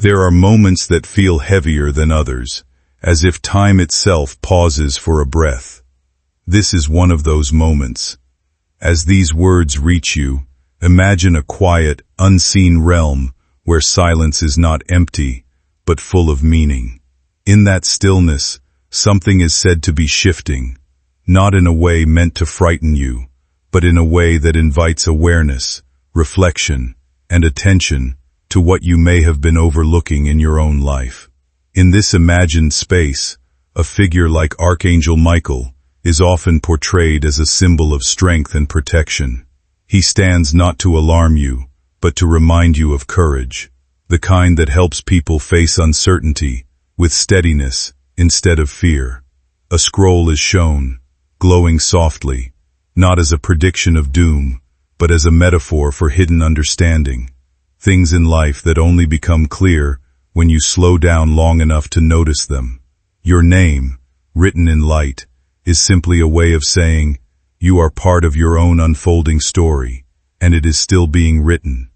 There are moments that feel heavier than others, as if time itself pauses for a breath. This is one of those moments. As these words reach you, imagine a quiet, unseen realm where silence is not empty, but full of meaning. In that stillness, something is said to be shifting, not in a way meant to frighten you, but in a way that invites awareness, reflection, and attention to what you may have been overlooking in your own life. In this imagined space, a figure like Archangel Michael is often portrayed as a symbol of strength and protection. He stands not to alarm you, but to remind you of courage, the kind that helps people face uncertainty with steadiness instead of fear. A scroll is shown, glowing softly, not as a prediction of doom, but as a metaphor for hidden understanding. Things in life that only become clear when you slow down long enough to notice them. Your name, written in light, is simply a way of saying, you are part of your own unfolding story, and it is still being written.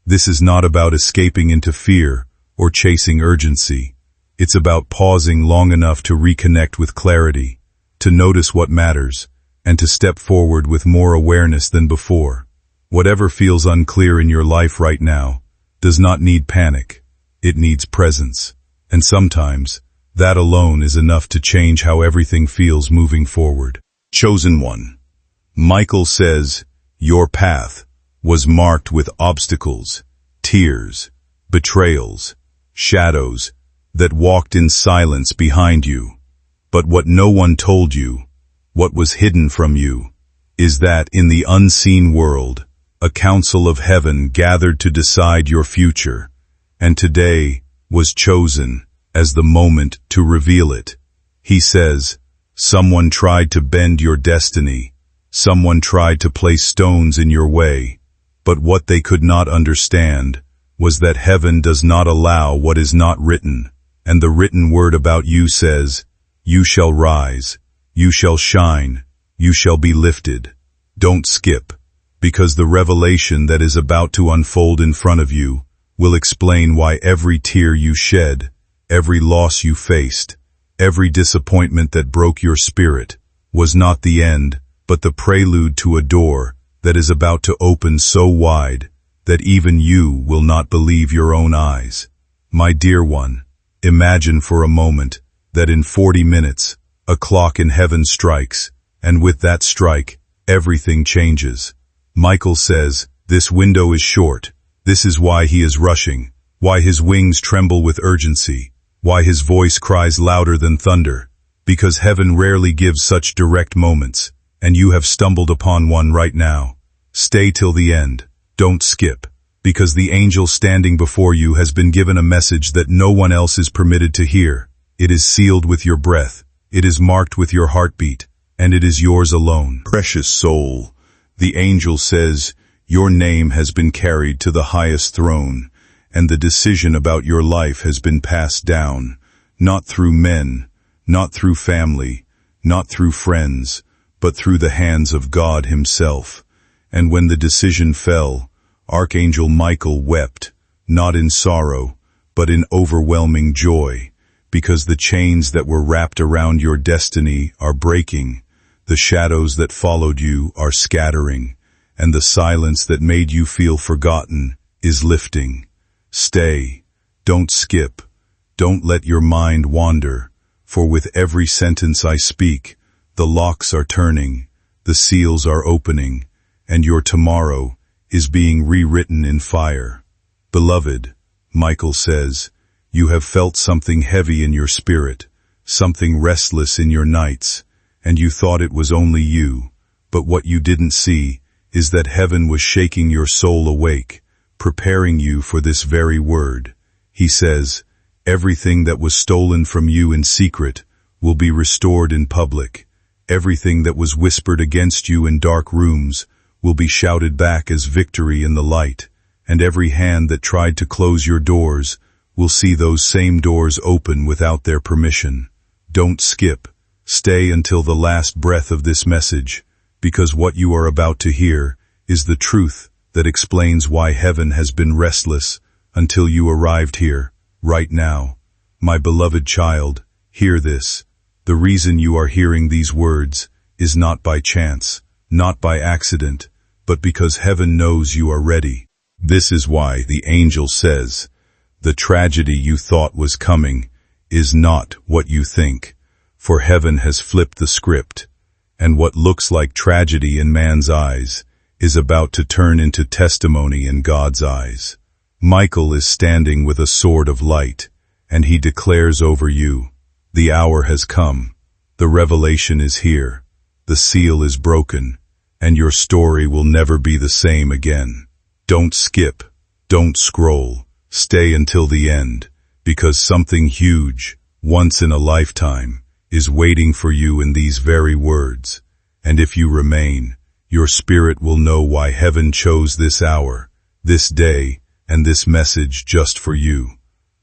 This is not about escaping into fear or chasing urgency. It's about pausing long enough to reconnect with clarity, to notice what matters, and to step forward with more awareness than before. Whatever feels unclear in your life right now does not need panic. It needs presence. And sometimes, that alone is enough to change how everything feels moving forward. Chosen one. Michael says, your path was marked with obstacles, tears, betrayals, shadows that walked in silence behind you. But what no one told you, what was hidden from you, is that in the unseen world, a council of heaven gathered to decide your future, and today was chosen as the moment to reveal it. He says, someone tried to bend your destiny, someone tried to place stones in your way, but what they could not understand was that heaven does not allow what is not written, and the written word about you says, you shall rise, you shall shine, you shall be lifted. Don't skip, because the revelation that is about to unfold in front of you will explain why every tear you shed, every loss you faced, every disappointment that broke your spirit, was not the end, but the prelude to a door that is about to open so wide that even you will not believe your own eyes. My dear one, imagine for a moment that in 40 minutes, a clock in heaven strikes, and with that strike, everything changes. Michael says, this window is short. This is why he is rushing, why his wings tremble with urgency, why his voice cries louder than thunder, because heaven rarely gives such direct moments, and you have stumbled upon one right now. Stay till the end. Don't skip, because the angel standing before you has been given a message that no one else is permitted to hear. It is sealed with your breath, it is marked with your heartbeat, and it is yours alone. Precious soul, the angel says, your name has been carried to the highest throne, and the decision about your life has been passed down, not through men, not through family, not through friends, but through the hands of God himself. And when the decision fell, Archangel Michael wept, not in sorrow, but in overwhelming joy, because the chains that were wrapped around your destiny are breaking, the shadows that followed you are scattering, and the silence that made you feel forgotten is lifting. Stay, don't skip, don't let your mind wander, for with every sentence I speak, the locks are turning, the seals are opening, and your tomorrow is being rewritten in fire. Beloved, Michael says, you have felt something heavy in your spirit, something restless in your nights, and you thought it was only you, but what you didn't see is that heaven was shaking your soul awake, preparing you for this very word. He says, everything that was stolen from you in secret will be restored in public. Everything that was whispered against you in dark rooms will be shouted back as victory in the light, and every hand that tried to close your doors will see those same doors open without their permission. Don't skip. Stay until the last breath of this message, because what you are about to hear is the truth that explains why heaven has been restless until you arrived here. right now. My beloved child, hear this. The reason you are hearing these words is not by chance, not by accident, but because heaven knows you are ready. This is why the angel says, the tragedy you thought was coming is not what you think, for heaven has flipped the script, and what looks like tragedy in man's eyes is about to turn into testimony in God's eyes. Michael is standing with a sword of light, and he declares over you, the hour has come, the revelation is here, the seal is broken, and your story will never be the same again. Don't skip, don't scroll, stay until the end, because something huge, once in a lifetime, is waiting for you in these very words. And if you remain, your spirit will know why heaven chose this hour, this day, and this message just for you.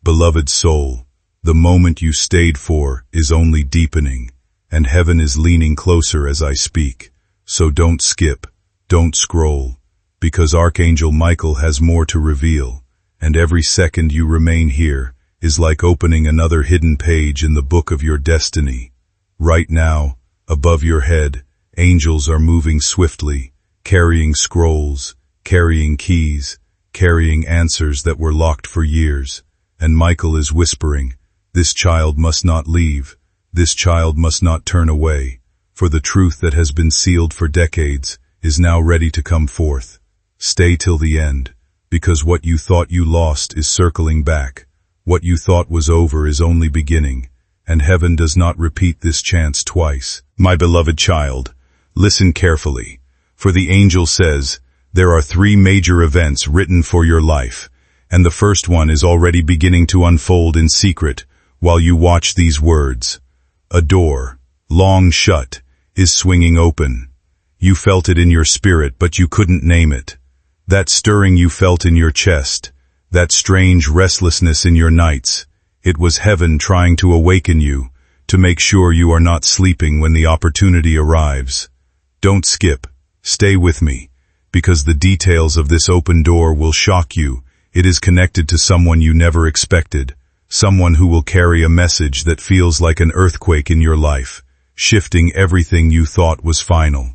Beloved soul, the moment you stayed for is only deepening, and heaven is leaning closer as I speak. So don't skip, don't scroll, because Archangel Michael has more to reveal, and every second you remain here is like opening another hidden page in the book of your destiny. Right now, above your head, angels are moving swiftly, carrying scrolls, carrying keys, carrying answers that were locked for years. And Michael is whispering, this child must not leave, this child must not turn away, for the truth that has been sealed for decades is now ready to come forth. Stay till the end, because what you thought you lost is circling back. What you thought was over is only beginning, and heaven does not repeat this chance twice. My beloved child, listen carefully, for the angel says, there are 3 major events written for your life, and the first one is already beginning to unfold in secret while you watch these words. A door, long shut, is swinging open. You felt it in your spirit, but you couldn't name it. That stirring you felt in your chest, that strange restlessness in your nights, it was heaven trying to awaken you, to make sure you are not sleeping when the opportunity arrives. Don't skip, stay with me, because the details of this open door will shock you. It is connected to someone you never expected, someone who will carry a message that feels like an earthquake in your life, shifting everything you thought was final.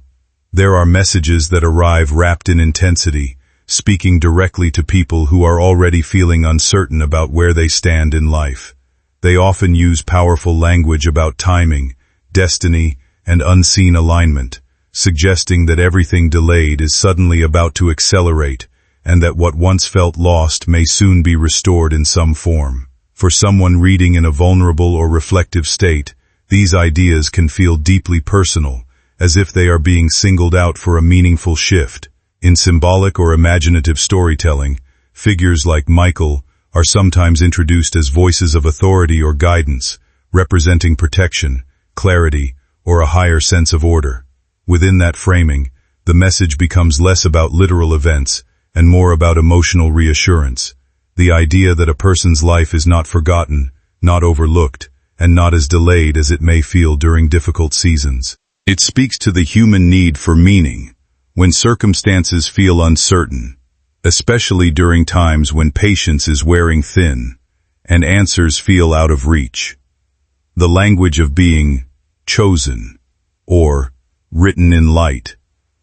There are messages that arrive wrapped in intensity, speaking directly to people who are already feeling uncertain about where they stand in life. They often use powerful language about timing, destiny, and unseen alignment, suggesting that everything delayed is suddenly about to accelerate, and that what once felt lost may soon be restored in some form. For someone reading in a vulnerable or reflective state, these ideas can feel deeply personal, as if they are being singled out for a meaningful shift. In symbolic or imaginative storytelling, figures like Michael are sometimes introduced as voices of authority or guidance, representing protection, clarity, or a higher sense of order. Within that framing, the message becomes less about literal events and more about emotional reassurance, the idea that a person's life is not forgotten, not overlooked, and not as delayed as it may feel during difficult seasons. It speaks to the human need for meaning, when circumstances feel uncertain, especially during times when patience is wearing thin and answers feel out of reach. The language of being chosen or written in light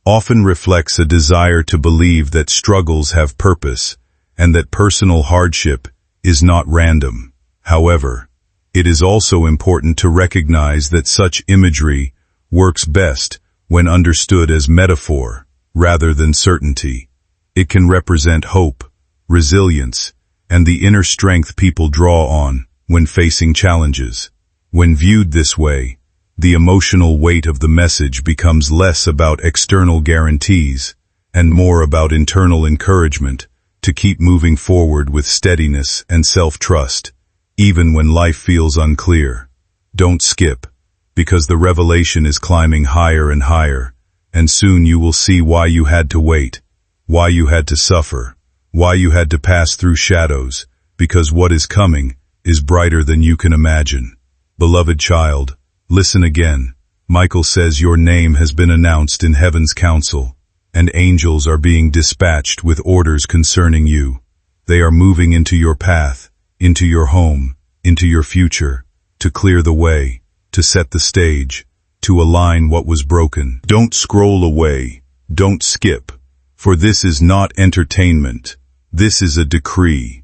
often reflects a desire to believe that struggles have purpose and that personal hardship is not random. However, it is also important to recognize that such imagery works best when understood as metaphor rather than certainty. It can represent hope, resilience, and the inner strength people draw on when facing challenges. When viewed this way, the emotional weight of the message becomes less about external guarantees and more about internal encouragement to keep moving forward with steadiness and self-trust, even when life feels unclear. Don't skip, because the revelation is climbing higher and higher, and soon you will see why you had to wait, why you had to suffer, why you had to pass through shadows, because what is coming is brighter than you can imagine. Beloved child, listen again. Michael says your name has been announced in heaven's council, and angels are being dispatched with orders concerning you. They are moving into your path, into your home, into your future, to clear the way, to set the stage, to align what was broken. Don't scroll away, don't skip, for this is not entertainment, this is a decree.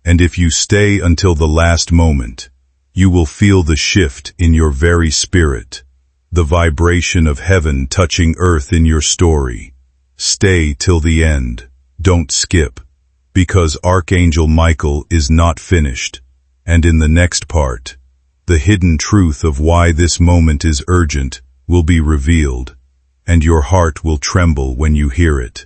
And if you stay until the last moment, you will feel the shift in your very spirit, the vibration of heaven touching earth in your story. Stay till the end, don't skip, because Archangel Michael is not finished. And in the next part, the hidden truth of why this moment is urgent will be revealed, and your heart will tremble when you hear it.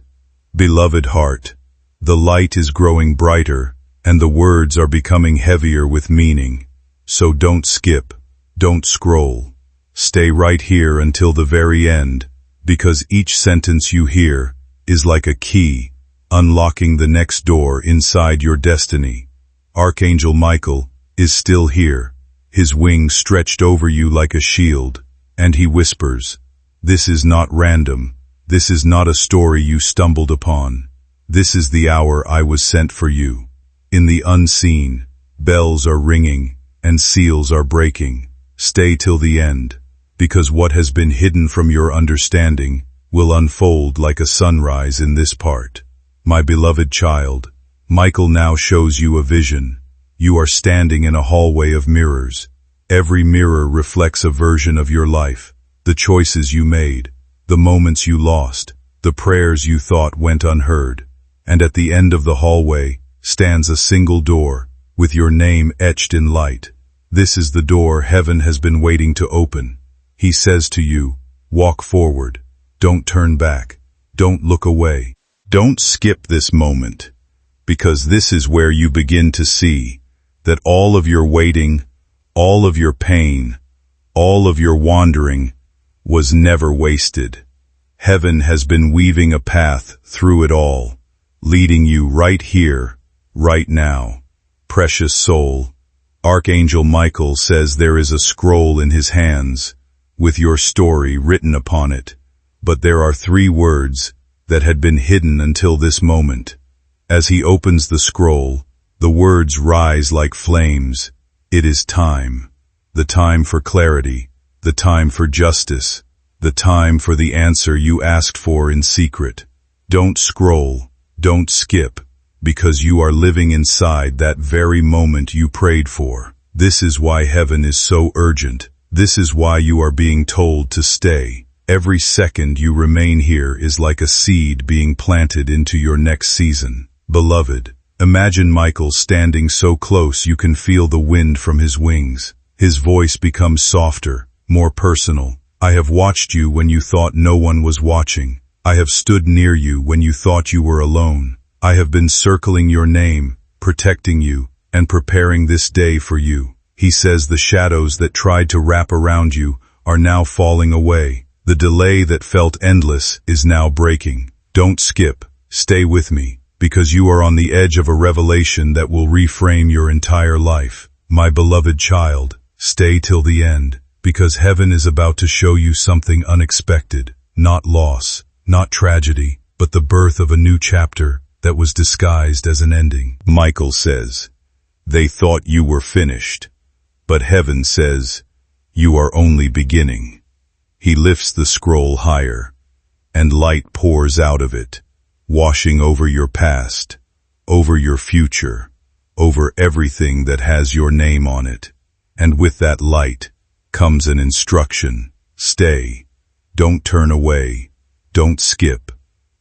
Beloved heart, the light is growing brighter, and the words are becoming heavier with meaning. So don't skip, don't scroll. Stay right here until the very end, because each sentence you hear is like a key, unlocking the next door inside your destiny. Archangel Michael is still here, his wings stretched over you like a shield, and he whispers, "This is not random, this is not a story you stumbled upon. This is the hour I was sent for you." In the unseen, bells are ringing, and seals are breaking. Stay till the end, because what has been hidden from your understanding will unfold like a sunrise in this part. My beloved child, Michael now shows you a vision. You are standing in a hallway of mirrors. Every mirror reflects a version of your life, the choices you made, the moments you lost, the prayers you thought went unheard. And at the end of the hallway stands a single door, with your name etched in light. This is the door heaven has been waiting to open. He says to you, walk forward. Don't turn back. Don't look away. Don't skip this moment, because this is where you begin to see that all of your waiting, all of your pain, all of your wandering was never wasted. Heaven has been weaving a path through it all, leading you right here, right now. Precious soul, Archangel Michael says there is a scroll in his hands, with your story written upon it. But there are 3 words that had been hidden until this moment. As he opens the scroll, the words rise like flames. It is time. The time for clarity, the time for justice, the time for the answer you asked for in secret. Don't scroll, don't skip, because you are living inside that very moment you prayed for. This is why heaven is so urgent. This is why you are being told to stay. Every second you remain here is like a seed being planted into your next season. Beloved, imagine Michael standing so close you can feel the wind from his wings. His voice becomes softer, more personal. I have watched you when you thought no one was watching. I have stood near you when you thought you were alone. I have been circling your name, protecting you, and preparing this day for you. He says the shadows that tried to wrap around you are now falling away. The delay that felt endless is now breaking. Don't skip. Stay with me, because you are on the edge of a revelation that will reframe your entire life. My beloved child, stay till the end, because heaven is about to show you something unexpected. Not loss, not tragedy, but the birth of a new chapter that was disguised as an ending. Michael says, they thought you were finished, but heaven says, you are only beginning. He lifts the scroll higher, and light pours out of it, washing over your past, over your future, over everything that has your name on it. And with that light comes an instruction. Stay. Don't turn away. Don't skip.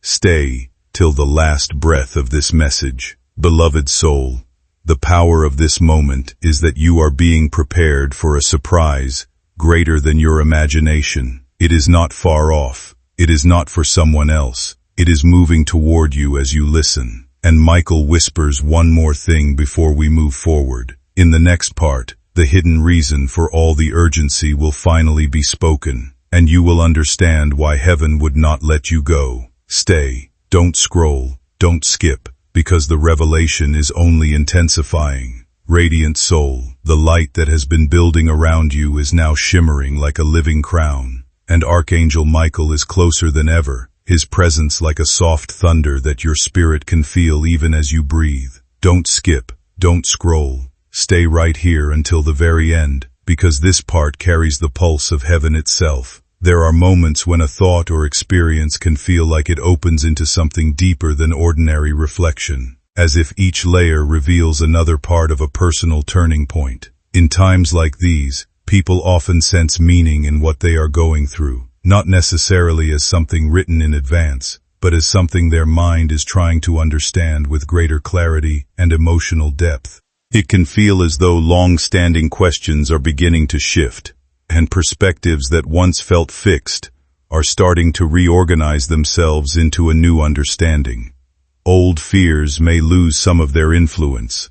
Stay till the last breath of this message. Beloved soul, the power of this moment is that you are being prepared for a surprise greater than your imagination. It is not far off. It is not for someone else. It is moving toward you as you listen. And Michael whispers one more thing before we move forward. In the next part, the hidden reason for all the urgency will finally be spoken, and you will understand why heaven would not let you go. Stay. Don't scroll. Don't skip, because the revelation is only intensifying. Radiant soul, the light that has been building around you is now shimmering like a living crown. And Archangel Michael is closer than ever, his presence like a soft thunder that your spirit can feel even as you breathe. Don't skip. Don't scroll. stay right here until the very end, because this part carries the pulse of heaven itself. There are moments when a thought or experience can feel like it opens into something deeper than ordinary reflection, as if each layer reveals another part of a personal turning point. In times like these, people often sense meaning in what they are going through, not necessarily as something written in advance, but as something their mind is trying to understand with greater clarity and emotional depth. It can feel as though long-standing questions are beginning to shift, and perspectives that once felt fixed are starting to reorganize themselves into a new understanding. Old fears may lose some of their influence,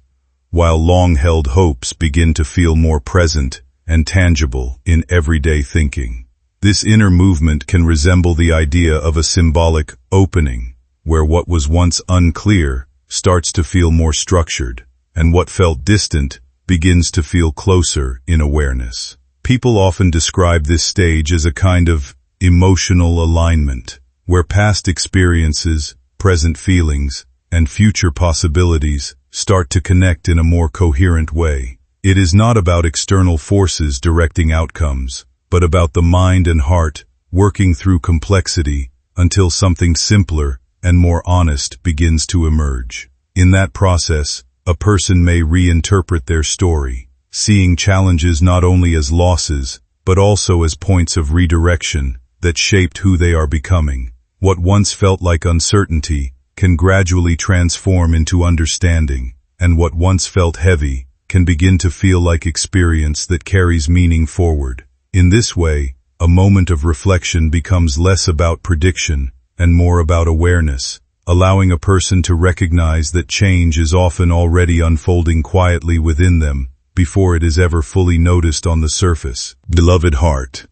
while long-held hopes begin to feel more present and tangible in everyday thinking. This inner movement can resemble the idea of a symbolic opening, where what was once unclear starts to feel more structured, and what felt distant begins to feel closer in awareness. People often describe this stage as a kind of emotional alignment, where past experiences, present feelings, and future possibilities start to connect in a more coherent way. It is not about external forces directing outcomes, but about the mind and heart working through complexity until something simpler and more honest begins to emerge. In that process, a person may reinterpret their story, seeing challenges not only as losses, but also as points of redirection that shaped who they are becoming. What once felt like uncertainty can gradually transform into understanding, and what once felt heavy can begin to feel like experience that carries meaning forward. In this way, a moment of reflection becomes less about prediction and more about awareness, allowing a person to recognize that change is often already unfolding quietly within them before it is ever fully noticed on the surface. Beloved heart,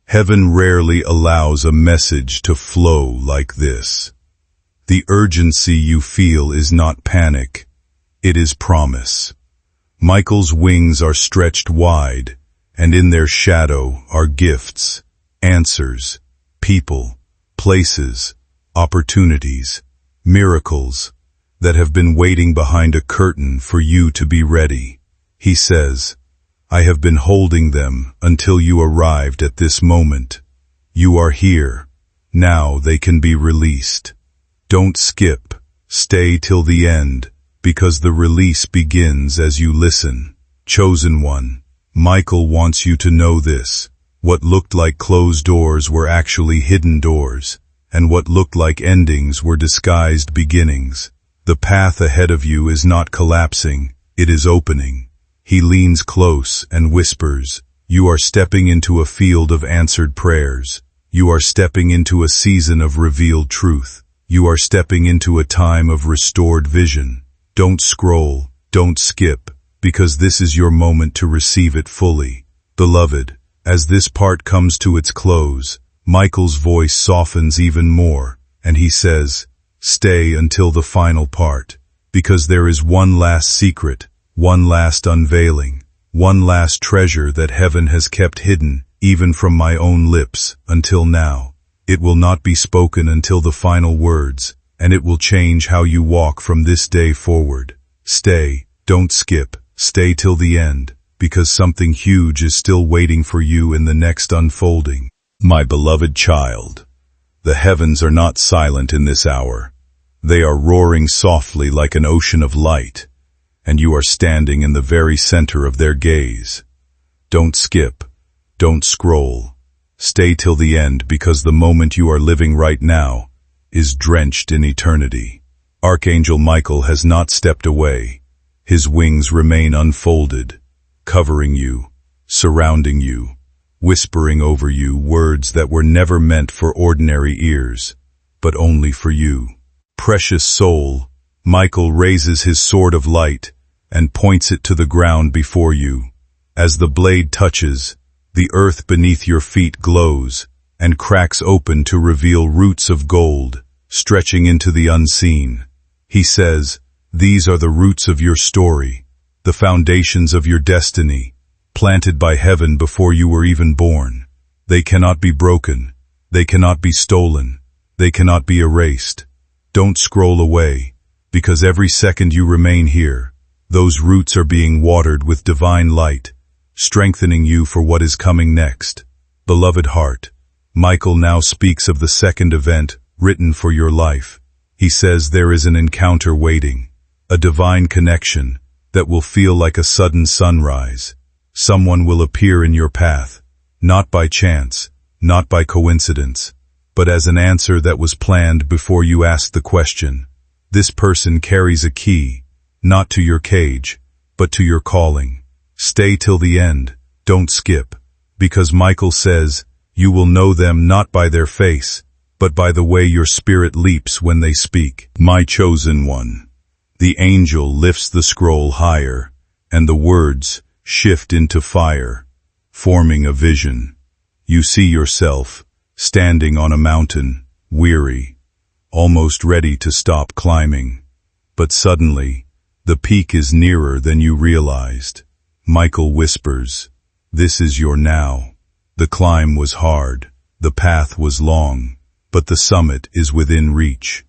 heaven rarely allows a message to flow like this. The urgency you feel is not panic, it is promise. Michael's wings are stretched wide, and in their shadow are gifts, answers, people, places, opportunities, miracles that have been waiting behind a curtain for you to be ready. He says, I have been holding them until you arrived at this moment. You are here. Now they can be released. Don't skip. Stay till the end, because the release begins as you listen. Chosen one, Michael wants you to know this. What looked like closed doors were actually hidden doors, and what looked like endings were disguised beginnings. The path ahead of you is not collapsing, it is opening. He leans close and whispers, you are stepping into a field of answered prayers. You are stepping into a season of revealed truth. You are stepping into a time of restored vision. Don't scroll, don't skip, because this is your moment to receive it fully. Beloved, as this part comes to its close, Michael's voice softens even more, and he says, stay until the final part, because there is one last secret, one last unveiling, one last treasure that heaven has kept hidden, even from my own lips, until now. It will not be spoken until the final words, and it will change how you walk from this day forward. Stay, don't skip, stay till the end, because something huge is still waiting for you in the next unfolding. My beloved child, the heavens are not silent in this hour. They are roaring softly like an ocean of light, and you are standing in the very center of their gaze. Don't skip, don't scroll. Stay till the end, because the moment you are living right now is drenched in eternity. Archangel Michael has not stepped away. His wings remain unfolded, covering you, surrounding you, whispering over you words that were never meant for ordinary ears, but only for you. Precious soul, Michael raises his sword of light and points it to the ground before you. As the blade touches, the earth beneath your feet glows and cracks open to reveal roots of gold, stretching into the unseen. He says, these are the roots of your story, the foundations of your destiny, planted by heaven before you were even born. They cannot be broken, they cannot be stolen, they cannot be erased. Don't scroll away, because every second you remain here, Those roots are being watered with divine light, strengthening you for what is coming next. Beloved heart, Michael now speaks of the second event written for your life. He says there is an encounter waiting, a divine connection that will feel like a sudden sunrise. Someone will appear in your path, not by chance, not by coincidence, but as an answer that was planned before you asked the question. This person carries a key, not to your cage, but to your calling. Stay till the end, don't skip, because Michael says, you will know them not by their face, but by the way your spirit leaps when they speak. My chosen one. The angel lifts the scroll higher, and the words shift into fire, forming a vision. You see yourself, standing on a mountain, weary, almost ready to stop climbing. But suddenly, the peak is nearer than you realized. Michael whispers, this is your now. The climb was hard, the path was long, but the summit is within reach.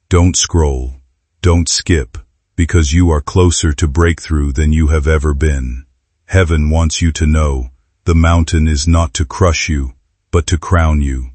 Don't scroll, don't skip, because you are closer to breakthrough than you have ever been. Heaven wants you to know, the mountain is not to crush you, but to crown you.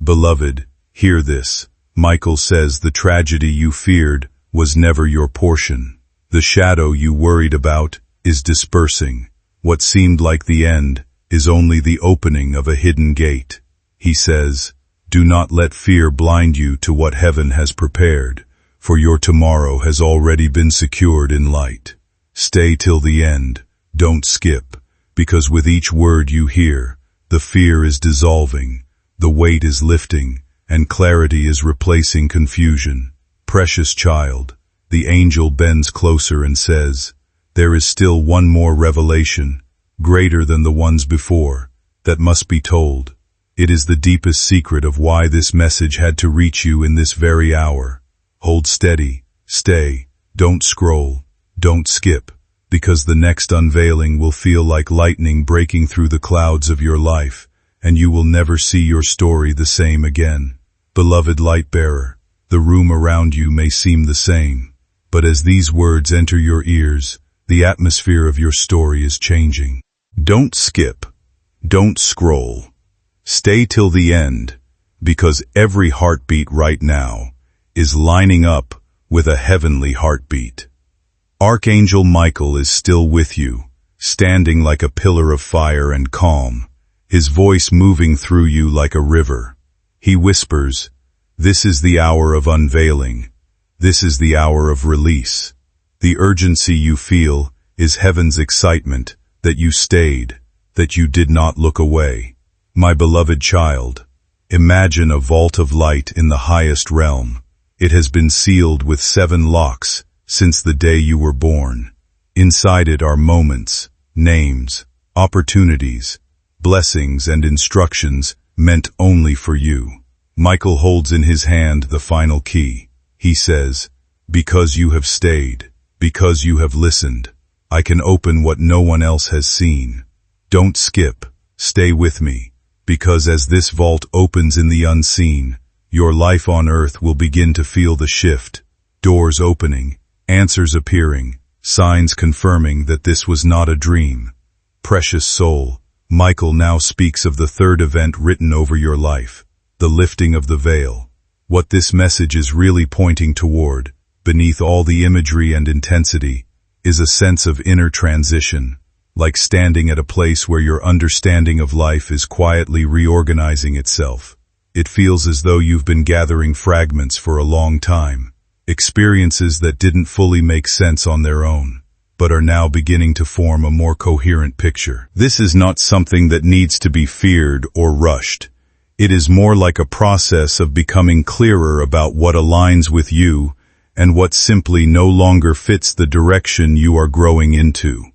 Beloved, hear this. Michael says the tragedy you feared was never your portion. The shadow you worried about is dispersing. What seemed like the end is only the opening of a hidden gate. He says, do not let fear blind you to what heaven has prepared, for your tomorrow has already been secured in light. Stay till the end, don't skip, because with each word you hear, the fear is dissolving, the weight is lifting, and clarity is replacing confusion. Precious child, the angel bends closer and says, there is still one more revelation, greater than the ones before, that must be told. It is the deepest secret of why this message had to reach you in this very hour. Hold steady, stay, don't scroll, don't skip, because the next unveiling will feel like lightning breaking through the clouds of your life, and you will never see your story the same again. Beloved light bearer, the room around you may seem the same, but as these words enter your ears, the atmosphere of your story is changing. Don't skip, don't scroll. Stay till the end, because every heartbeat right now is lining up with a heavenly heartbeat. Archangel Michael is still with you, standing like a pillar of fire and calm, his voice moving through you like a river. He whispers, this is the hour of unveiling. This is the hour of release. The urgency you feel is heaven's excitement that you stayed, that you did not look away. My beloved child, imagine a vault of light in the highest realm. It has been sealed with 7 locks since the day you were born. Inside it are moments, names, opportunities, blessings and instructions meant only for you. Michael holds in his hand the final key. He says, because you have stayed, because you have listened, I can open what no one else has seen. Don't skip, stay with me, because as this vault opens in the unseen, your life on earth will begin to feel the shift, doors opening, answers appearing, signs confirming that this was not a dream. Precious soul, Michael now speaks of the third event written over your life, the lifting of the veil. What this message is really pointing toward, beneath all the imagery and intensity, is a sense of inner transition, like standing at a place where your understanding of life is quietly reorganizing itself. It feels as though you've been gathering fragments for a long time, experiences that didn't fully make sense on their own, but are now beginning to form a more coherent picture. This is not something that needs to be feared or rushed. It is more like a process of becoming clearer about what aligns with you and what simply no longer fits the direction you are growing into.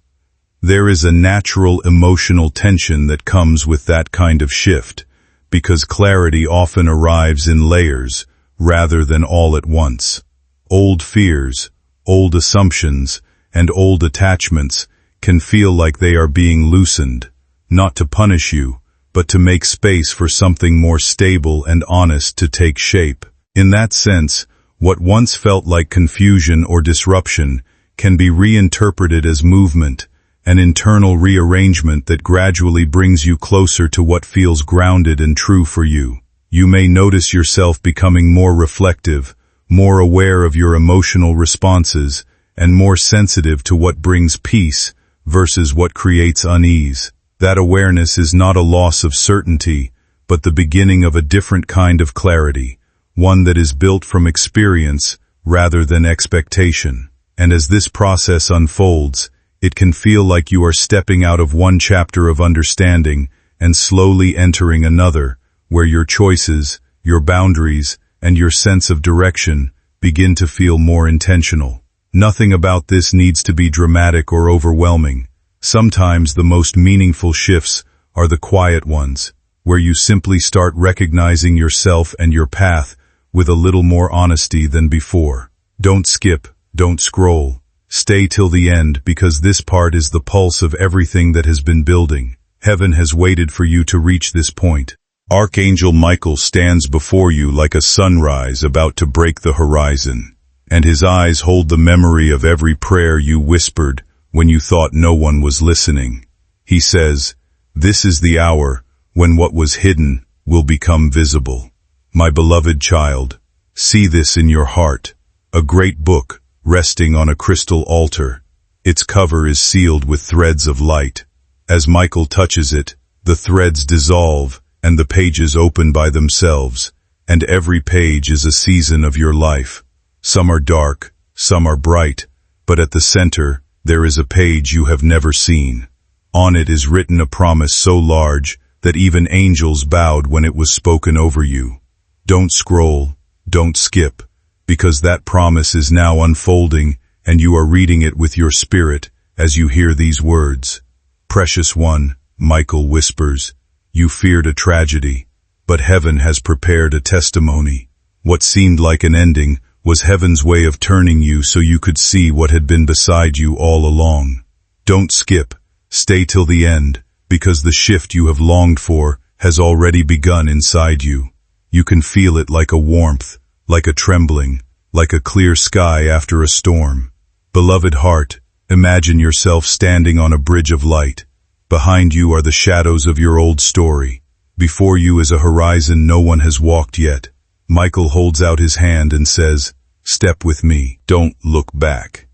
There is a natural emotional tension that comes with that kind of shift, because clarity often arrives in layers rather than all at once. Old fears, old assumptions, and old attachments can feel like they are being loosened, not to punish you, but to make space for something more stable and honest to take shape. In that sense, what once felt like confusion or disruption can be reinterpreted as movement, an internal rearrangement that gradually brings you closer to what feels grounded and true for you. You may notice yourself becoming more reflective, more aware of your emotional responses, and more sensitive to what brings peace versus what creates unease. That awareness is not a loss of certainty, but the beginning of a different kind of clarity, one that is built from experience rather than expectation. And as this process unfolds, it can feel like you are stepping out of one chapter of understanding and slowly entering another, where your choices, your boundaries, and your sense of direction begin to feel more intentional. Nothing about this needs to be dramatic or overwhelming. Sometimes the most meaningful shifts are the quiet ones, where you simply start recognizing yourself and your path with a little more honesty than before. Don't skip, don't scroll. Stay till the end, because this part is the pulse of everything that has been building. Heaven has waited for you to reach this point. Archangel Michael stands before you like a sunrise about to break the horizon, and his eyes hold the memory of every prayer you whispered when you thought no one was listening. He says, "This is the hour when what was hidden will become visible." My beloved child, see this in your heart, a great book resting on a crystal altar. Its cover is sealed with threads of light. As Michael touches it, the threads dissolve and the pages open by themselves, and every page is a season of your life. Some are dark, some are bright, but at the center there is a page you have never seen. On it is written a promise so large that even angels bowed when it was spoken over you. Don't scroll, don't skip, because that promise is now unfolding, and you are reading it with your spirit as you hear these words. Precious one, Michael whispers, you feared a tragedy, but heaven has prepared a testimony. What seemed like an ending was heaven's way of turning you so you could see what had been beside you all along. Don't skip, stay till the end, because the shift you have longed for has already begun inside you. You can feel it like a warmth, like a trembling, like a clear sky after a storm. Beloved heart, imagine yourself standing on a bridge of light. Behind you are the shadows of your old story. Before you is a horizon no one has walked yet. Michael holds out his hand and says, "Step with me, don't look back."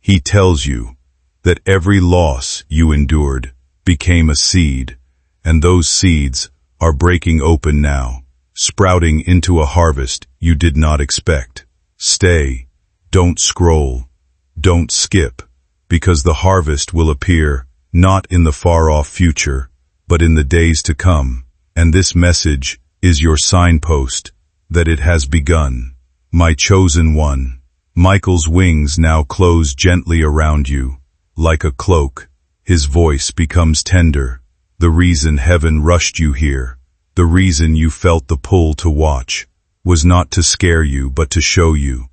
He tells you that every loss you endured became a seed, and those seeds are breaking open now, sprouting into a harvest you did not expect. Stay, don't scroll, don't skip, because the harvest will appear not in the far-off future, but in the days to come, and this message is your signpost that it has begun. My chosen one, Michael's wings now close gently around you, like a cloak. His voice becomes tender. The reason heaven rushed you here, the reason you felt the pull to watch, was not to scare you but to show you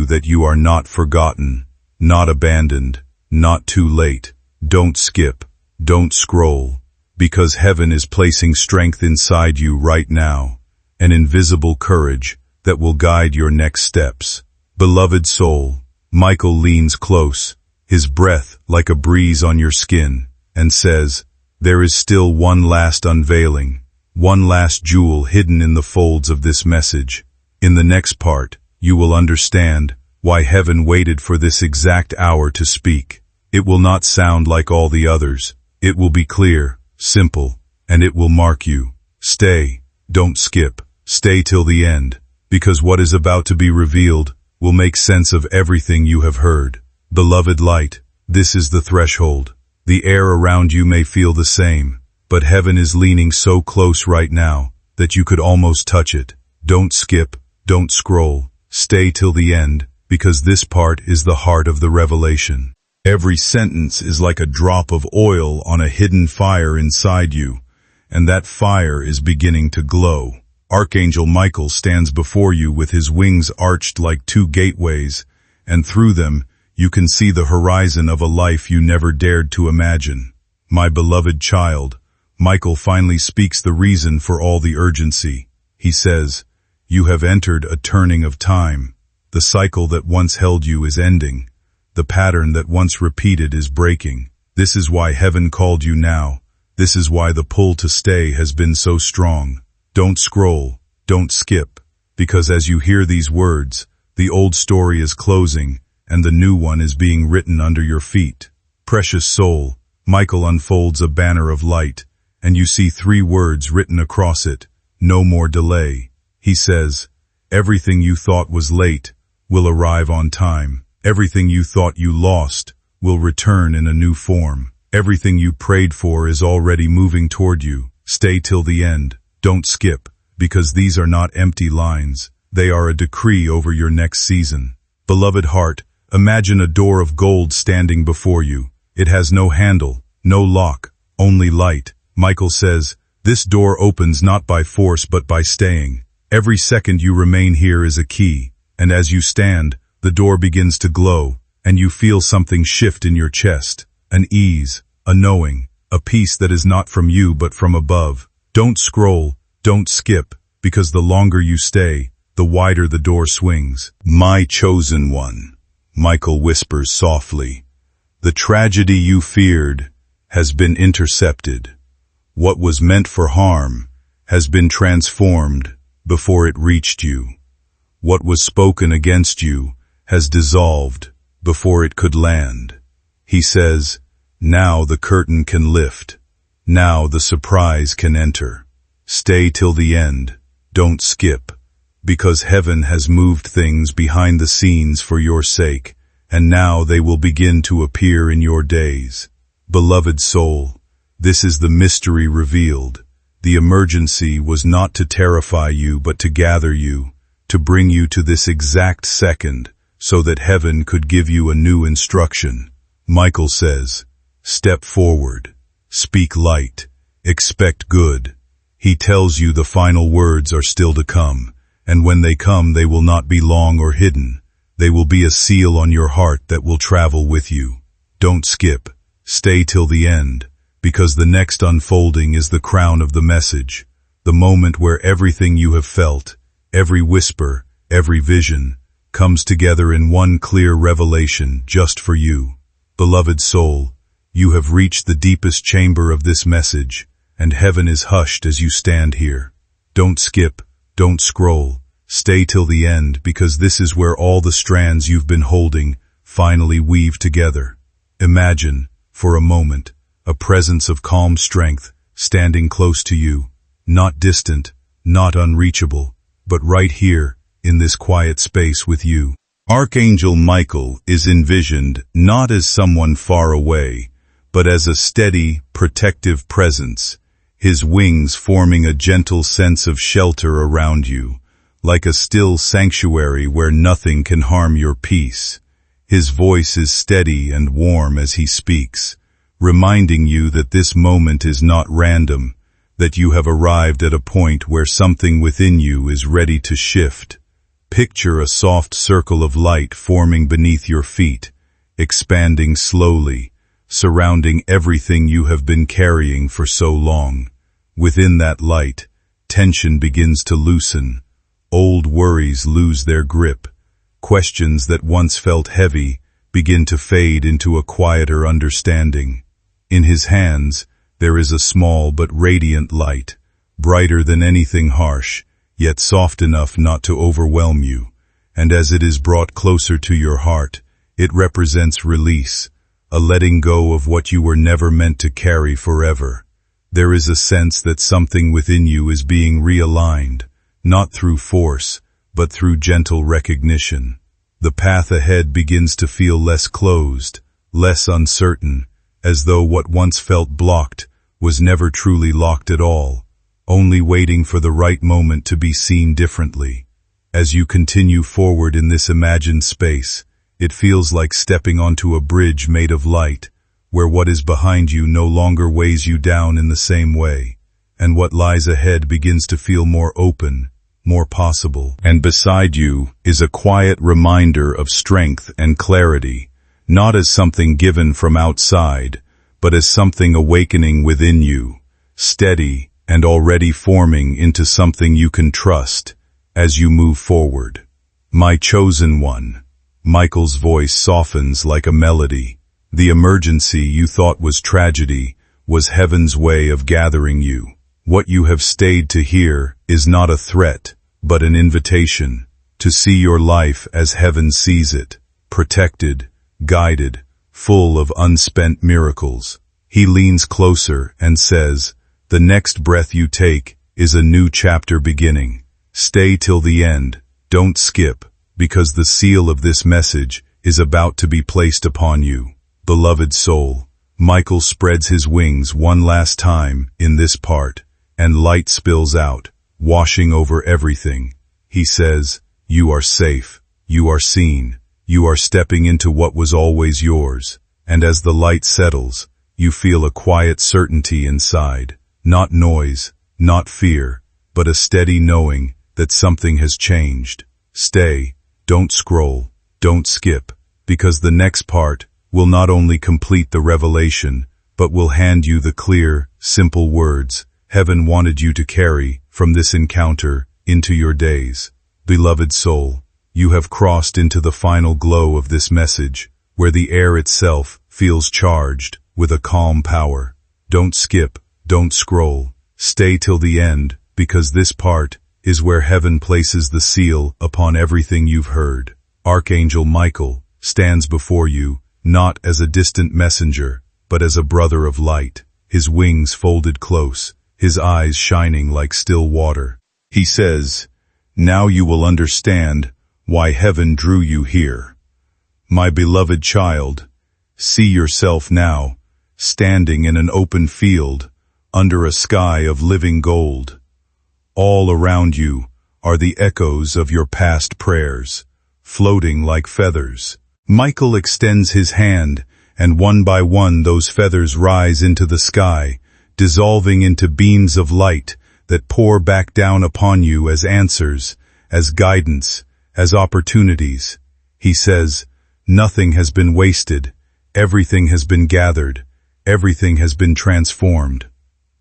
that you are not forgotten, not abandoned, not too late. Don't skip, don't scroll, because heaven is placing strength inside you right now, an invisible courage that will guide your next steps. Beloved soul, Michael leans close, his breath like a breeze on your skin, and says, there is still one last unveiling, one last jewel hidden in the folds of this message. In the next part, you will understand why heaven waited for this exact hour to speak. It will not sound like all the others. It will be clear, simple, and it will mark you. Stay, don't skip, stay till the end, because what is about to be revealed will make sense of everything you have heard. Beloved light, this is the threshold. The air around you may feel the same, but heaven is leaning so close right now that you could almost touch it. Don't skip, don't scroll, stay till the end, because this part is the heart of the revelation. Every sentence is like a drop of oil on a hidden fire inside you, and that fire is beginning to glow. Archangel Michael stands before you with his wings arched like two gateways, and through them you can see the horizon of a life you never dared to imagine. My beloved child, Michael finally speaks the reason for all the urgency. He says, you have entered a turning of time. The cycle that once held you is ending. The pattern that once repeated is breaking. This is why heaven called you now. This is why the pull to stay has been so strong. Don't scroll, don't skip, because as you hear these words, the old story is closing and the new one is being written under your feet. Precious soul, Michael unfolds a banner of light, and you see 3 words written across it: no more delay. He says, everything you thought was late will arrive on time. Everything you thought you lost will return in a new form. Everything you prayed for is already moving toward you. Stay till the end. Don't skip, because these are not empty lines. They are a decree over your next season. Beloved heart, imagine a door of gold standing before you. It has no handle, no lock, only light. Michael says, this door opens not by force but by staying. Every second you remain here is a key, and as you stand, the door begins to glow, and you feel something shift in your chest. An ease, a knowing, a peace that is not from you but from above. Don't scroll, don't skip, because the longer you stay, the wider the door swings. My chosen one, Michael whispers softly. The tragedy you feared has been intercepted. What was meant for harm has been transformed before it reached you. What was spoken against you has dissolved before it could land. He says, now the curtain can lift. Now the surprise can enter. Stay till the end. Don't skip, because heaven has moved things behind the scenes for your sake, and now they will begin to appear in your days. Beloved soul, this is the mystery revealed. The emergency was not to terrify you but to gather you, to bring you to this exact second, so that heaven could give you a new instruction. Michael says, step forward, speak light, expect good. He tells you the final words are still to come, and when they come they will not be long or hidden. They will be a seal on your heart that will travel with you. Don't skip, stay till the end, because the next unfolding is the crown of the message, the moment where everything you have felt, every whisper, every vision, comes together in one clear revelation just for you. Beloved soul, you have reached the deepest chamber of this message, and heaven is hushed as you stand here. Don't skip, don't scroll, stay till the end, because this is where all the strands you've been holding finally weave together. Imagine, for a moment, a presence of calm strength standing close to you, not distant, not unreachable, but right here, in this quiet space with you. Archangel Michael is envisioned not as someone far away, but as a steady, protective presence, his wings forming a gentle sense of shelter around you, like a still sanctuary where nothing can harm your peace. His voice is steady and warm as he speaks, reminding you that this moment is not random, that you have arrived at a point where something within you is ready to shift. Picture a soft circle of light forming beneath your feet, expanding slowly, surrounding everything you have been carrying for so long. Within that light, tension begins to loosen. Old worries lose their grip. Questions that once felt heavy begin to fade into a quieter understanding. In his hands, there is a small but radiant light, brighter than anything harsh, yet soft enough not to overwhelm you, and as it is brought closer to your heart, it represents release, a letting go of what you were never meant to carry forever. There is a sense that something within you is being realigned, not through force, but through gentle recognition. The path ahead begins to feel less closed, less uncertain, as though what once felt blocked was never truly locked at all, only waiting for the right moment to be seen differently. As you continue forward in this imagined space, it feels like stepping onto a bridge made of light, where what is behind you no longer weighs you down in the same way, and what lies ahead begins to feel more open, more possible. And beside you is a quiet reminder of strength and clarity, not as something given from outside, but as something awakening within you, steady and already forming into something you can trust as you move forward. My chosen one, Michael's voice softens like a melody. The emergency you thought was tragedy was heaven's way of gathering you. What you have stayed to hear is not a threat, but an invitation to see your life as heaven sees it, protected, guided, full of unspent miracles. He leans closer and says, "The next breath you take is a new chapter beginning. Stay till the end, don't skip, because the seal of this message is about to be placed upon you." Beloved soul, Michael spreads his wings one last time in this part, and light spills out, washing over everything. He says, "You are safe, you are seen, you are stepping into what was always yours." And as the light settles, you feel a quiet certainty inside, not noise, not fear, but a steady knowing that something has changed. Stay, don't scroll, don't skip, because the next part will not only complete the revelation, but will hand you the clear, simple words heaven wanted you to carry from this encounter into your days. Beloved soul, you have crossed into the final glow of this message, where the air itself feels charged with a calm power. Don't skip, don't scroll, stay till the end, because this part is where heaven places the seal upon everything you've heard. Archangel Michael stands before you, not as a distant messenger, but as a brother of light, his wings folded close, his eyes shining like still water. He says, "Now you will understand why heaven drew you here. My beloved child, see yourself now, standing in an open field, under a sky of living gold. All around you are the echoes of your past prayers, floating like feathers." Michael extends his hand, and one by one those feathers rise into the sky, dissolving into beams of light that pour back down upon you as answers, as guidance, as opportunities. He says, "Nothing has been wasted, everything has been gathered, everything has been transformed."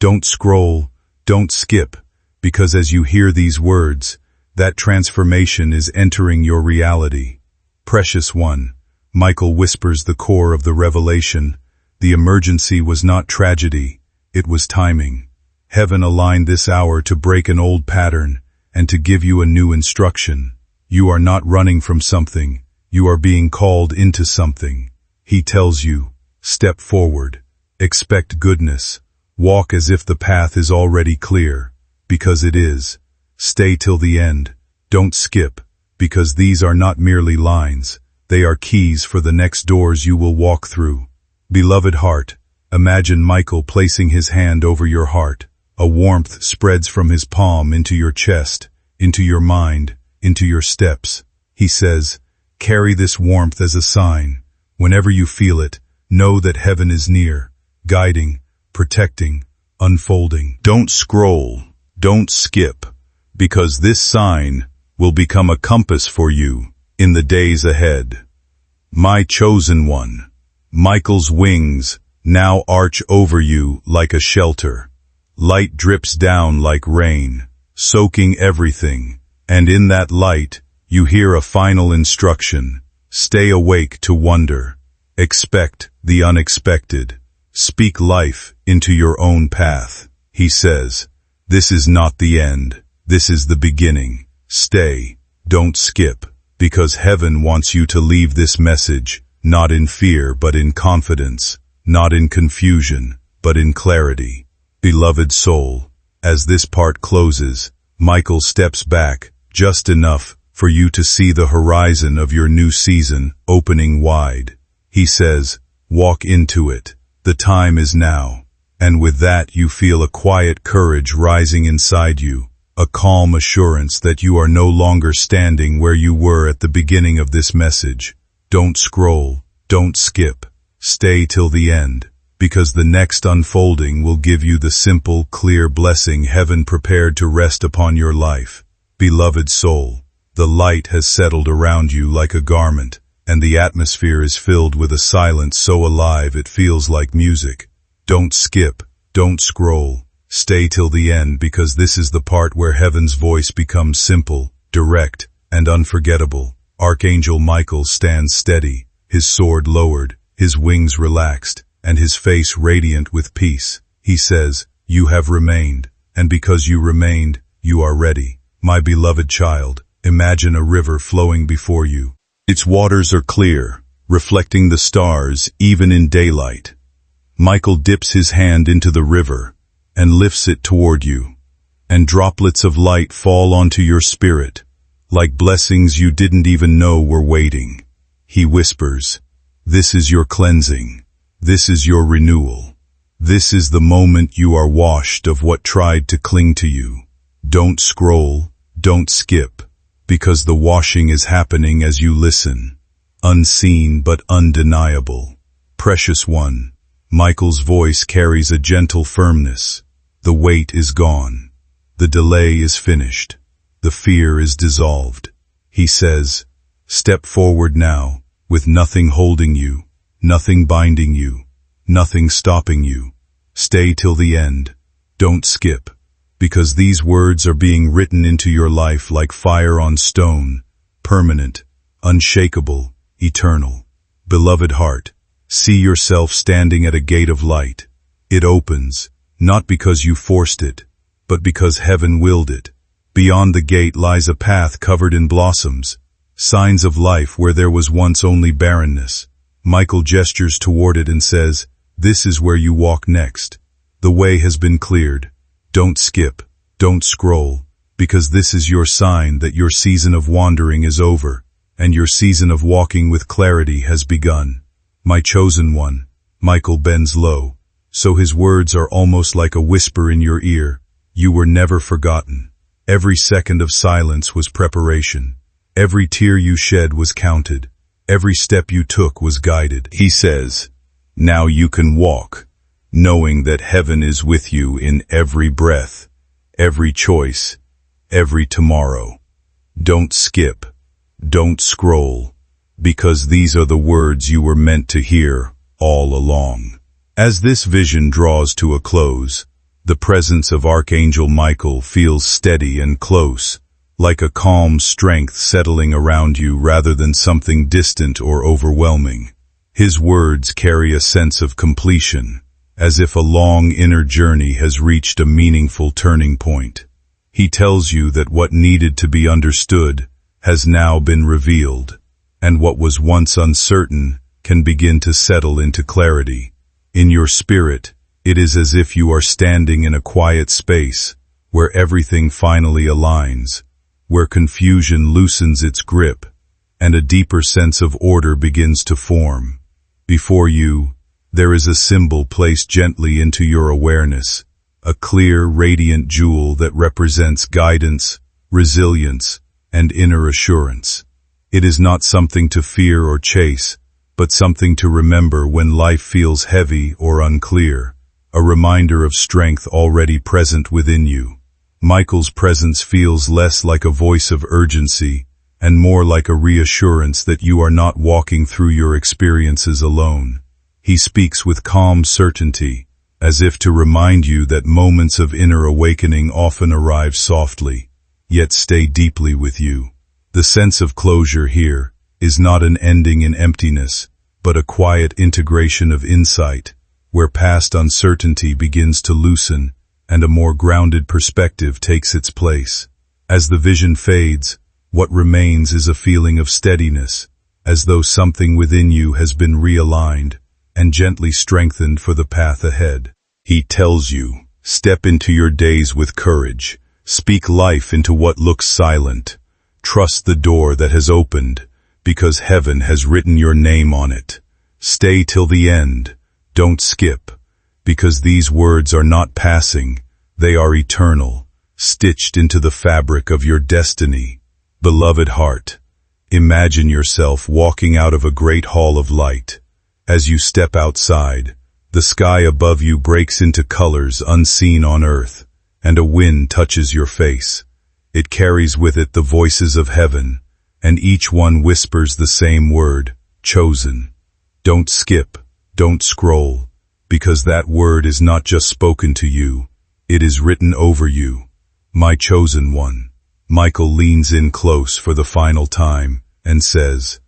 Don't scroll, don't skip, because as you hear these words, that transformation is entering your reality. Precious one, Michael whispers the core of the revelation. The emergency was not tragedy, it was timing. Heaven aligned this hour to break an old pattern and to give you a new instruction. You are not running from something, you are being called into something. He tells you, step forward, expect goodness, walk as if the path is already clear, because it is. Stay till the end, don't skip, because these are not merely lines, they are keys for the next doors you will walk through. Beloved heart, imagine Michael placing his hand over your heart. A warmth spreads from his palm into your chest, into your mind, into your steps. He says, carry this warmth as a sign. Whenever you feel it, know that heaven is near, guiding, protecting, unfolding. Don't scroll, don't skip, because this sign will become a compass for you in the days ahead. My chosen one, Michael's wings now arch over you like a shelter. Light drips down like rain, soaking everything, and in that light you hear a final instruction. Stay awake to wonder. Expect the unexpected. Speak life into your own path. He says, this is not the end, this is the beginning. Stay, don't skip, because heaven wants you to leave this message, not in fear but in confidence, not in confusion, but in clarity. Beloved soul, as this part closes, Michael steps back, just enough for you to see the horizon of your new season opening wide. He says, walk into it. The time is now. And with that you feel a quiet courage rising inside you, a calm assurance that you are no longer standing where you were at the beginning of this message. Don't scroll, don't skip, stay till the end, because the next unfolding will give you the simple, clear blessing heaven prepared to rest upon your life. Beloved soul, the light has settled around you like a garment, and the atmosphere is filled with a silence so alive it feels like music. Don't skip, don't scroll, stay till the end, because this is the part where heaven's voice becomes simple, direct, and unforgettable. Archangel Michael stands steady, his sword lowered, his wings relaxed, and his face radiant with peace. He says, "You have remained, and because you remained, you are ready. My beloved child, imagine a river flowing before you. Its waters are clear, reflecting the stars even in daylight." Michael dips his hand into the river and lifts it toward you, and droplets of light fall onto your spirit, like blessings you didn't even know were waiting. He whispers, "This is your cleansing. This is your renewal. This is the moment you are washed of what tried to cling to you." Don't scroll, don't skip, because the washing is happening as you listen. Unseen but undeniable. Precious one, Michael's voice carries a gentle firmness. The weight is gone. The delay is finished. The fear is dissolved. He says, "Step forward now, with nothing holding you, nothing binding you, nothing stopping you. Stay till the end. Don't skip, because these words are being written into your life like fire on stone, permanent, unshakable, eternal." Beloved heart, see yourself standing at a gate of light. It opens, not because you forced it, but because heaven willed it. Beyond the gate lies a path covered in blossoms, signs of life where there was once only barrenness. Michael gestures toward it and says, "This is where you walk next. The way has been cleared. Don't skip, don't scroll, because this is your sign that your season of wandering is over, and your season of walking with clarity has begun." My chosen one, Michael bends low, so his words are almost like a whisper in your ear. You were never forgotten. Every second of silence was preparation. Every tear you shed was counted. Every step you took was guided. He says, "Now you can walk, knowing that heaven is with you in every breath, every choice, every tomorrow. Don't skip, don't scroll, because these are the words you were meant to hear all along." As this vision draws to a close, the presence of Archangel Michael feels steady and close, like a calm strength settling around you rather than something distant or overwhelming. His words carry a sense of completion, as if a long inner journey has reached a meaningful turning point. He tells you that what needed to be understood has now been revealed, and what was once uncertain can begin to settle into clarity. In your spirit, it is as if you are standing in a quiet space where everything finally aligns, where confusion loosens its grip, and a deeper sense of order begins to form. Before you, there is a symbol placed gently into your awareness, a clear, radiant jewel that represents guidance, resilience, and inner assurance. It is not something to fear or chase, but something to remember when life feels heavy or unclear, a reminder of strength already present within you. Michael's presence feels less like a voice of urgency and more like a reassurance that you are not walking through your experiences alone. He speaks with calm certainty, as if to remind you that moments of inner awakening often arrive softly, yet stay deeply with you. The sense of closure here is not an ending in emptiness, but a quiet integration of insight, where past uncertainty begins to loosen and a more grounded perspective takes its place. As the vision fades, what remains is a feeling of steadiness, as though something within you has been realigned and gently strengthened for the path ahead. He tells you, step into your days with courage, speak life into what looks silent, trust the door that has opened, because heaven has written your name on it. Stay till the end, don't skip, because these words are not passing, they are eternal, stitched into the fabric of your destiny. Beloved heart, imagine yourself walking out of a great hall of light. As you step outside, the sky above you breaks into colors unseen on earth, and a wind touches your face. It carries with it the voices of heaven, and each one whispers the same word, chosen. Don't skip, don't scroll, because that word is not just spoken to you, it is written over you. My chosen one. Michael leans in close for the final time, and says,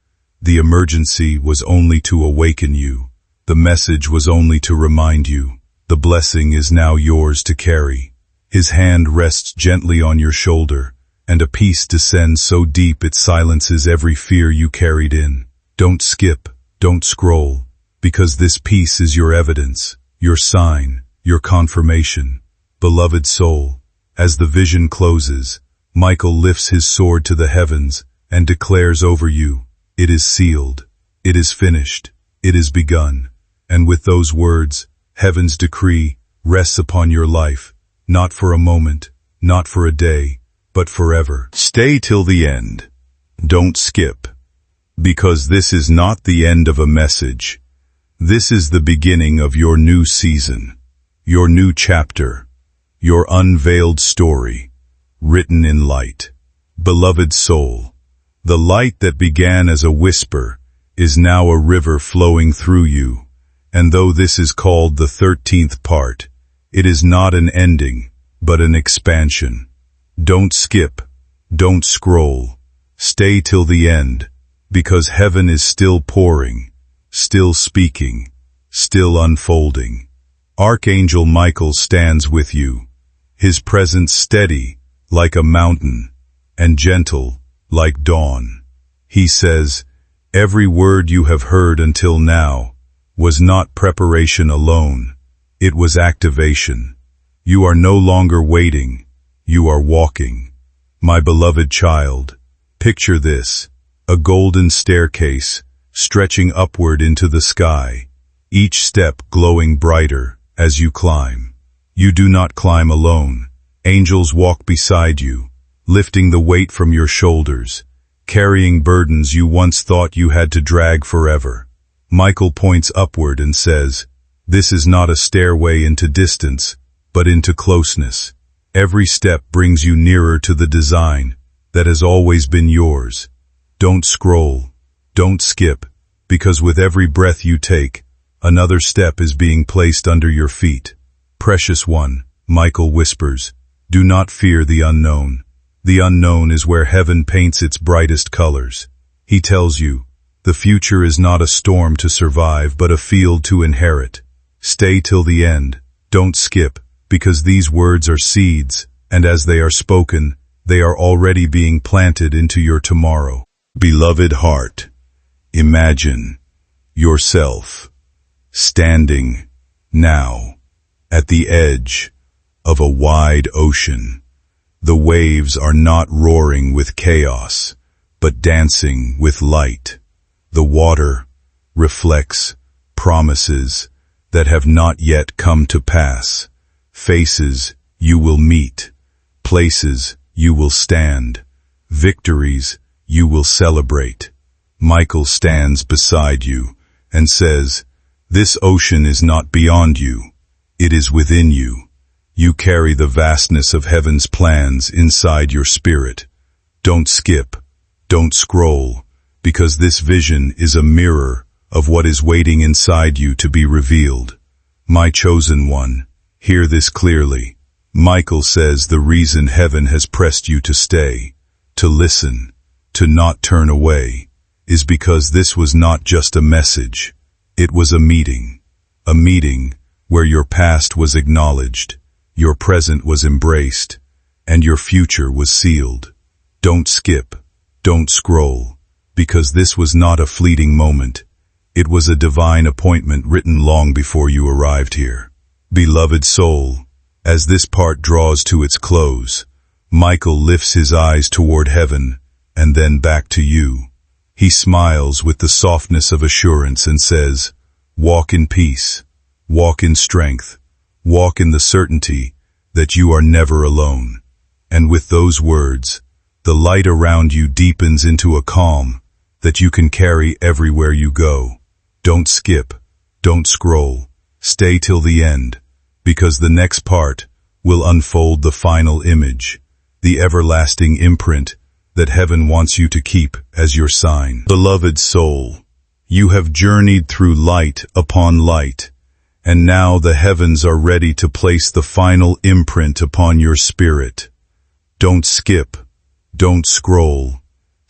"The emergency was only to awaken you. The message was only to remind you. The blessing is now yours to carry." His hand rests gently on your shoulder, and a peace descends so deep it silences every fear you carried in. Don't skip, don't scroll, because this peace is your evidence, your sign, your confirmation. Beloved soul, as the vision closes, Michael lifts his sword to the heavens and declares over you, "It is sealed, it is finished, it is begun." And with those words, heaven's decree rests upon your life, not for a moment, not for a day, but forever. Stay till the end. Don't skip. Because this is not the end of a message. This is the beginning of your new season, your new chapter, your unveiled story, written in light. Beloved soul, the light that began as a whisper is now a river flowing through you, and though this is called the 13th part, it is not an ending, but an expansion. Don't skip, don't scroll, stay till the end, because heaven is still pouring, still speaking, still unfolding. Archangel Michael stands with you, his presence steady like a mountain and gentle like dawn. He says, "Every word you have heard until now was not preparation alone, it was activation. You are no longer waiting, you are walking." My beloved child, picture this, a golden staircase stretching upward into the sky, each step glowing brighter as you climb. You do not climb alone. Angels walk beside you, lifting the weight from your shoulders, carrying burdens you once thought you had to drag forever. Michael points upward and says, "This is not a stairway into distance, but into closeness. Every step brings you nearer to the design that has always been yours. Don't scroll, don't skip, because with every breath you take, another step is being placed under your feet." Precious one, Michael whispers, do not fear the unknown. The unknown is where heaven paints its brightest colors. He tells you, the future is not a storm to survive, but a field to inherit. Stay till the end, don't skip, because these words are seeds, and as they are spoken, they are already being planted into your tomorrow. Beloved heart, imagine yourself standing now at the edge of a wide ocean. The waves are not roaring with chaos, but dancing with light. The water reflects promises that have not yet come to pass, faces you will meet, places you will stand, victories you will celebrate. Michael stands beside you and says, "This ocean is not beyond you, it is within you. You carry the vastness of heaven's plans inside your spirit. Don't skip, don't scroll, because this vision is a mirror of what is waiting inside you to be revealed." My chosen one, hear this clearly. Michael says the reason heaven has pressed you to stay, to listen, to not turn away, is because this was not just a message. It was a meeting where your past was acknowledged, your present was embraced, and your future was sealed. Don't skip, don't scroll, because this was not a fleeting moment. It was a divine appointment written long before you arrived here. Beloved soul, as this part draws to its close, Michael lifts his eyes toward heaven and then back to you. He smiles with the softness of assurance and says, "Walk in peace, walk in strength, walk in the certainty that you are never alone." And with those words, the light around you deepens into a calm that you can carry everywhere you go. Don't skip, don't scroll, stay till the end, because the next part will unfold the final image, the everlasting imprint that heaven wants you to keep as your sign. Beloved soul, you have journeyed through light upon light, and now the heavens are ready to place the final imprint upon your spirit. Don't skip, don't scroll,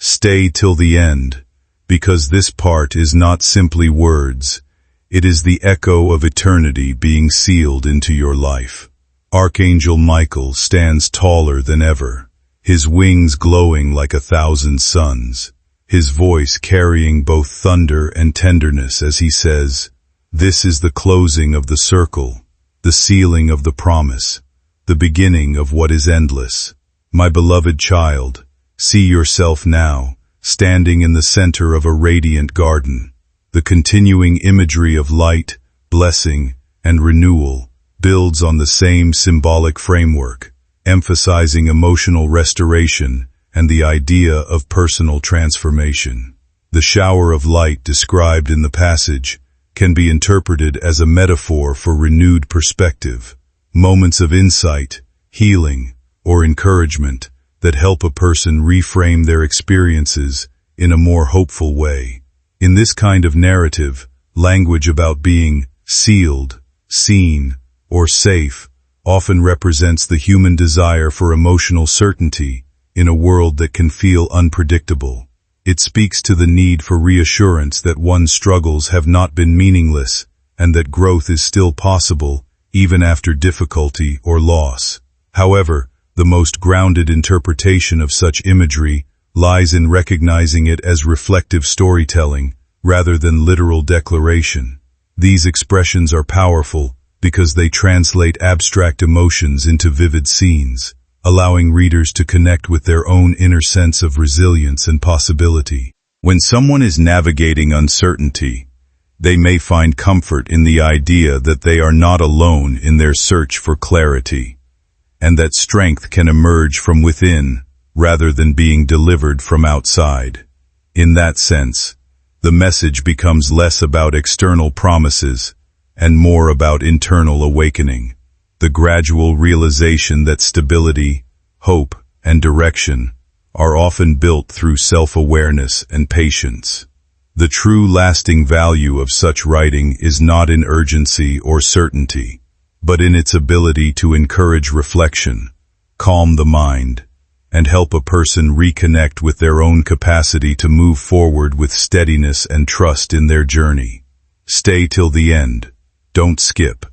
Stay till the end, because this part is not simply words. It is the echo of eternity being sealed into your life. Archangel Michael stands taller than ever, his wings glowing like 1,000 suns, his voice carrying both thunder and tenderness as he says, "This is the closing of the circle, the sealing of the promise, the beginning of what is endless. My beloved child, see yourself now, standing in the center of a radiant garden. The continuing imagery of light, blessing, and renewal builds on the same symbolic framework, emphasizing emotional restoration and the idea of personal transformation. The shower of light described in the passage can be interpreted as a metaphor for renewed perspective, moments of insight, healing, or encouragement that help a person reframe their experiences in a more hopeful way. In this kind of narrative, language about being sealed, seen, or safe often represents the human desire for emotional certainty in a world that can feel unpredictable. It speaks to the need for reassurance that one's struggles have not been meaningless and that growth is still possible even after difficulty or loss. However, the most grounded interpretation of such imagery lies in recognizing it as reflective storytelling rather than literal declaration. These expressions are powerful because they translate abstract emotions into vivid scenes, allowing readers to connect with their own inner sense of resilience and possibility. When someone is navigating uncertainty, they may find comfort in the idea that they are not alone in their search for clarity, and that strength can emerge from within rather than being delivered from outside. In that sense, the message becomes less about external promises and more about internal awakening, the gradual realization that stability, hope, and direction are often built through self-awareness and patience. The true lasting value of such writing is not in urgency or certainty, but in its ability to encourage reflection, calm the mind, and help a person reconnect with their own capacity to move forward with steadiness and trust in their journey. Stay till the end. Don't skip,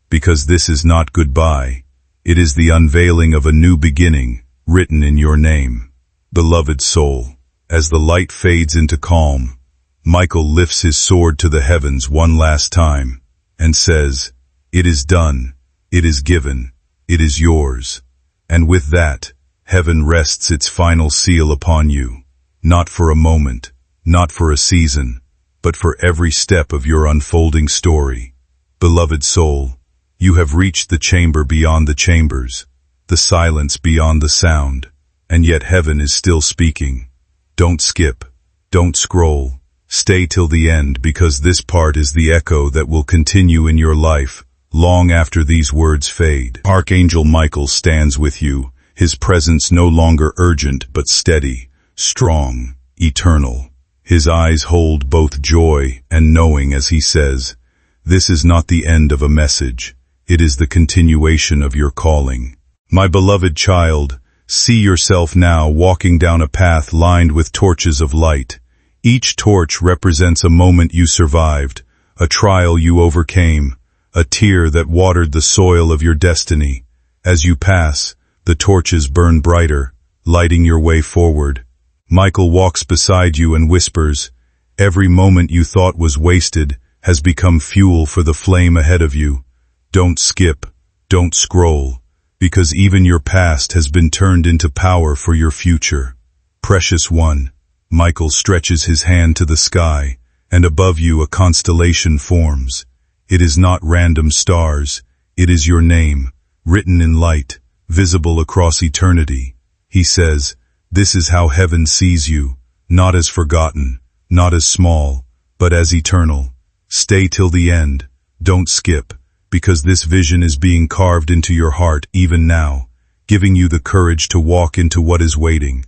because this is not goodbye. It is the unveiling of a new beginning, written in your name. Beloved soul, as the light fades into calm, Michael lifts his sword to the heavens one last time and says, "It is done, it is given, it is yours." And with that, heaven rests its final seal upon you, not for a moment, not for a season, but for every step of your unfolding story. Beloved soul, you have reached the chamber beyond the chambers, the silence beyond the sound, and yet heaven is still speaking. Don't skip, don't scroll, stay till the end, because this part is the echo that will continue in your life long after these words fade. Archangel Michael stands with you, his presence no longer urgent but steady, strong, eternal. His eyes hold both joy and knowing as he says, "This is not the end of a message, it is the continuation of your calling." My beloved child, see yourself now walking down a path lined with torches of light. Each torch represents a moment you survived, a trial you overcame, a tear that watered the soil of your destiny. As you pass, the torches burn brighter, lighting your way forward. Michael walks beside you and whispers, "Every moment you thought was wasted has become fuel for the flame ahead of you. Don't skip, don't scroll, because even your past has been turned into power for your future." Precious one, Michael stretches his hand to the sky, and above you a constellation forms. It is not random stars, it is your name, written in light, visible across eternity. He says, "This is how heaven sees you, not as forgotten, not as small, but as eternal. Stay till the end, don't skip, because this vision is being carved into your heart even now, giving you the courage to walk into what is waiting."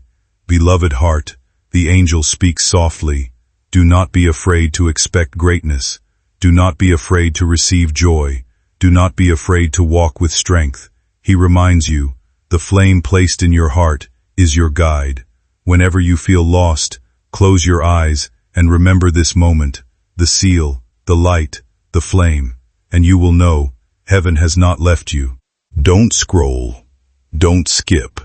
Beloved heart, the angel speaks softly. Do not be afraid to expect greatness. Do not be afraid to receive joy. Do not be afraid to walk with strength. He reminds you, the flame placed in your heart is your guide. Whenever you feel lost, close your eyes and remember this moment, the seal, the light, the flame, and you will know heaven has not left you. Don't scroll. Don't skip.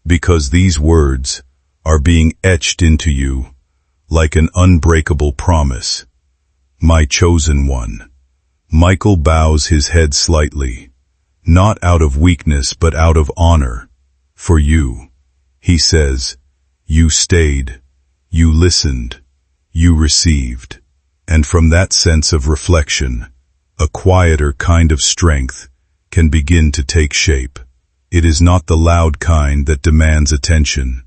Because these words are being etched into you like an unbreakable promise. My chosen one. Michael bows his head slightly, not out of weakness but out of honor. For you, he says, you stayed, you listened, you received. And from that sense of reflection, a quieter kind of strength can begin to take shape. It is not the loud kind that demands attention,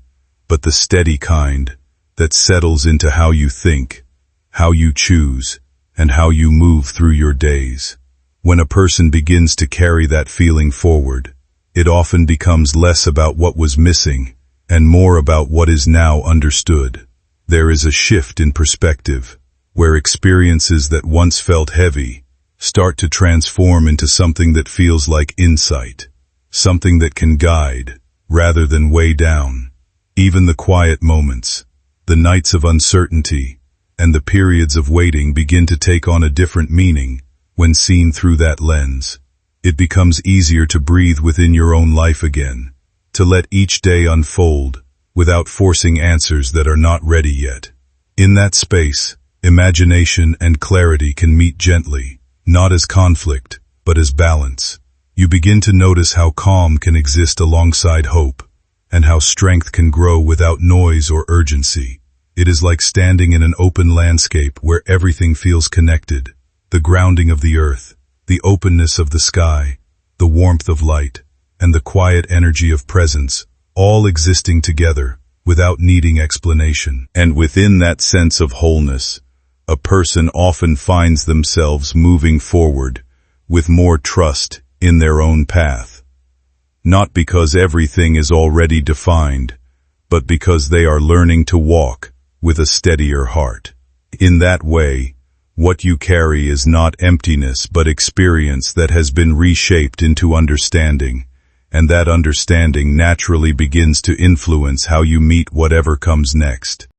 but the steady kind that settles into how you think, how you choose, and how you move through your days. When a person begins to carry that feeling forward, it often becomes less about what was missing and more about what is now understood. There is a shift in perspective, where experiences that once felt heavy start to transform into something that feels like insight, something that can guide rather than weigh down. Even the quiet moments, the nights of uncertainty, and the periods of waiting begin to take on a different meaning when seen through that lens. It becomes easier to breathe within your own life again, to let each day unfold without forcing answers that are not ready yet. In that space, imagination and clarity can meet gently, not as conflict, but as balance. You begin to notice how calm can exist alongside hope, and how strength can grow without noise or urgency. It is like standing in an open landscape where everything feels connected. The grounding of the earth, the openness of the sky, the warmth of light, and the quiet energy of presence, all existing together without needing explanation. And within that sense of wholeness, a person often finds themselves moving forward with more trust in their own path. Not because everything is already defined, but because they are learning to walk with a steadier heart. In that way, what you carry is not emptiness but experience that has been reshaped into understanding, and that understanding naturally begins to influence how you meet whatever comes next.